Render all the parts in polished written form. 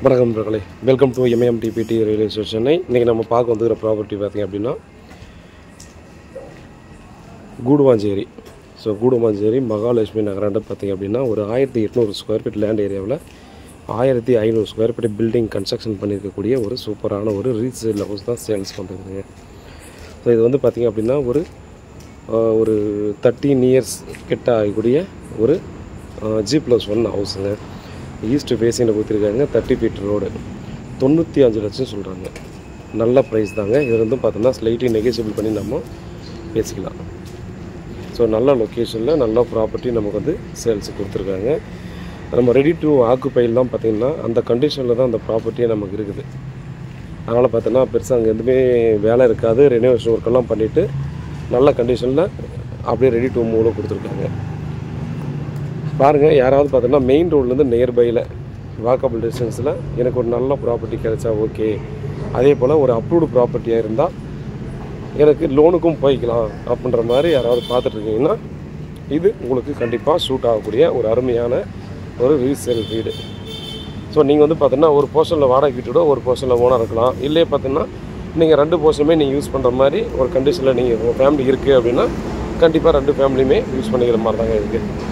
வணக்கம் நண்பர்களே, welcome to MMTPT railway station. இன்றைக்கி நம்ம பார்க்க வந்துக்கிற ப்ராப்பர்ட்டி பார்த்திங்க அப்படின்னா கூடுவாஞ்சேரி. கூடுவாஞ்சேரி மகாலட்சுமி நகராண்டு பார்த்திங்க அப்படின்னா ஒரு 1800 ஸ்கொயர் ஃபீட் லேண்ட் ஏரியாவில் 1500 ஸ்கொயர் ஃபீட் பில்டிங் கன்ஸ்ட்ரக்ஷன் பண்ணியிருக்கக்கூடிய ஒரு சூப்பரான ஒரு ரீசேல் ஹவுஸ் தான் சேல்ஸ் பண்ணுறதுங்க. இது வந்து பார்த்திங்க அப்படின்னா ஒரு 13 இயர்ஸ் கிட்ட ஆகக்கூடிய ஒரு G+1 ஹவுஸுங்க. ஈஸ்ட் ஃபேஸிங்கில் கொடுத்துருக்காங்க. 30 ஃபீட் ரோடு, 95 லட்சம் சொல்கிறாங்க. நல்ல ப்ரைஸ் தாங்க. இது வந்து பார்த்தோம்னா ஸ்லைட்லி நெகோசியபிள் பண்ணி நம்ம பேசிக்கலாம். நல்ல லொக்கேஷனில் நல்ல ப்ராப்பர்ட்டி நமக்கு வந்து சேல்ஸுக்கு கொடுத்துருக்காங்க. நம்ம ரெடி டு ஆக்குப்பையில் தான் பார்த்திங்கன்னா அந்த கண்டிஷனில் தான் அந்த ப்ராப்பர்ட்டியே நமக்கு இருக்குது. அதனால் பார்த்தோன்னா பெருசாக அங்கே எதுவுமே வேலை இருக்காது. ரெனோவேஷன் ஒர்க்கெல்லாம் பண்ணிவிட்டு நல்ல கண்டிஷனில் அப்படியே ரெடி டு மூவில் கொடுத்துருக்காங்க. பாருங்கள், யாராவது பார்த்தோன்னா மெயின் ரோட்லேருந்து நியர்பையில் வாக்கபிள் டிஸ்டன்ஸில் எனக்கு ஒரு நல்ல ப்ராப்பர்ட்டி கிடைச்சா ஓகே, அதே போல் ஒரு அப்ரூவ்டு ப்ராப்பர்ட்டியாக இருந்தால் எனக்கு லோனுக்கும் போய்க்கலாம் அப்படின்ற மாதிரி யாராவது பார்த்துட்ருக்கீங்கன்னா இது உங்களுக்கு கண்டிப்பாக சூட் ஆகக்கூடிய ஒரு அருமையான ஒரு ரீசேல் வீடு. நீங்கள் வந்து பார்த்தோன்னா ஒரு போர்ஷனில் வாடகை வீட்டோட ஒரு போர்ஷனில் ஓனாக இருக்கலாம். இல்லையே பார்த்தோன்னா நீங்கள் 2 போர்ஷனுமே நீங்கள் யூஸ் பண்ணுற மாதிரி ஒரு கண்டிஷனில் நீங்கள் உங்கள் ஃபேமிலி இருக்குது அப்படின்னா கண்டிப்பாக 2 ஃபேமிலியுமே யூஸ் பண்ணிக்கிற மாதிரி தாங்க இருக்குது.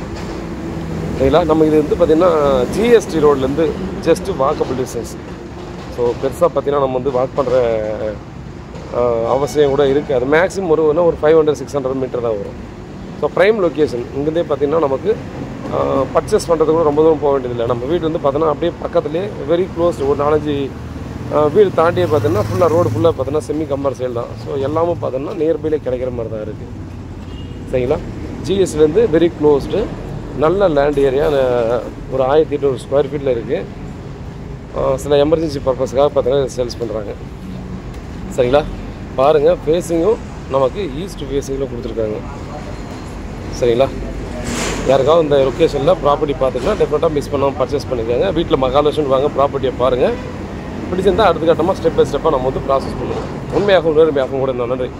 சரிங்களா? நம்ம இது வந்து பார்த்திங்கன்னா GST ரோட்லேருந்து ஜஸ்ட்டு வாக்கபிள் டிஸ்டன்ஸ். பெருசாக பார்த்திங்கன்னா நம்ம வந்து வாக் பண்ணுற அவசியம் கூட இருக்குது. அது மேக்ஸிமம் ஒரு 500-600 மீட்டர் தான் வரும். ப்ரைம் லொக்கேஷன் இங்கேருந்தே பார்த்திங்கன்னா நமக்கு பர்ச்சேஸ் பண்ணுறதுக்கு கூட ரொம்ப தூரம் போக வேண்டியதில்லை. நம்ம வீடு வந்து பார்த்தோன்னா அப்படியே பக்கத்துலேயே வெரி க்ளோஸ், ஒரு 4-5 வீடு தாண்டியே பார்த்தோன்னா ஃபுல்லாக ரோடு ஃபுல்லாக பார்த்தோன்னா செமி கமர்ஷியல் தான். எல்லாமும் பார்த்தோன்னா நியர்பைலே கிடைக்கிற மாதிரி தான் இருக்குது. சரிங்களா? GSTலேருந்து வெரி க்ளோஸ்டு, நல்ல லேண்ட் ஏரியா, ஒரு 1800 ஸ்கொயர் ஃபீட்டில் இருக்குது. சில எமர்ஜென்சி பர்பஸ்க்காக பார்த்தீங்கன்னா சேல்ஸ் பண்ணுறாங்க. சரிங்களா? பாருங்கள், ஃபேஸிங்கும் நமக்கு ஈஸ்ட் ஃபேஸிங்கில் கொடுத்துருக்காங்க. சரிங்களா? யாருக்காவது இந்த லொக்கேஷனில் ப்ராப்பர்ட்டி பார்த்துட்டுனா டெஃபினட்டாக மிஸ் பண்ணாமல் பர்ச்சேஸ் பண்ணியிருக்காங்க. வீட்டில் மகாலட்சுமி வாங்க, ப்ராப்பர்ட்டியை பாருங்கள். பிடிச்சிருந்தால் அடுத்த கட்டமாக ஸ்டெப் பை ஸ்டெப்பாக நம்ம வந்து ப்ராசஸ் பண்ணுவோம். உண்மையாகவும் நேர்மையாகவும் கூட. நன்றி.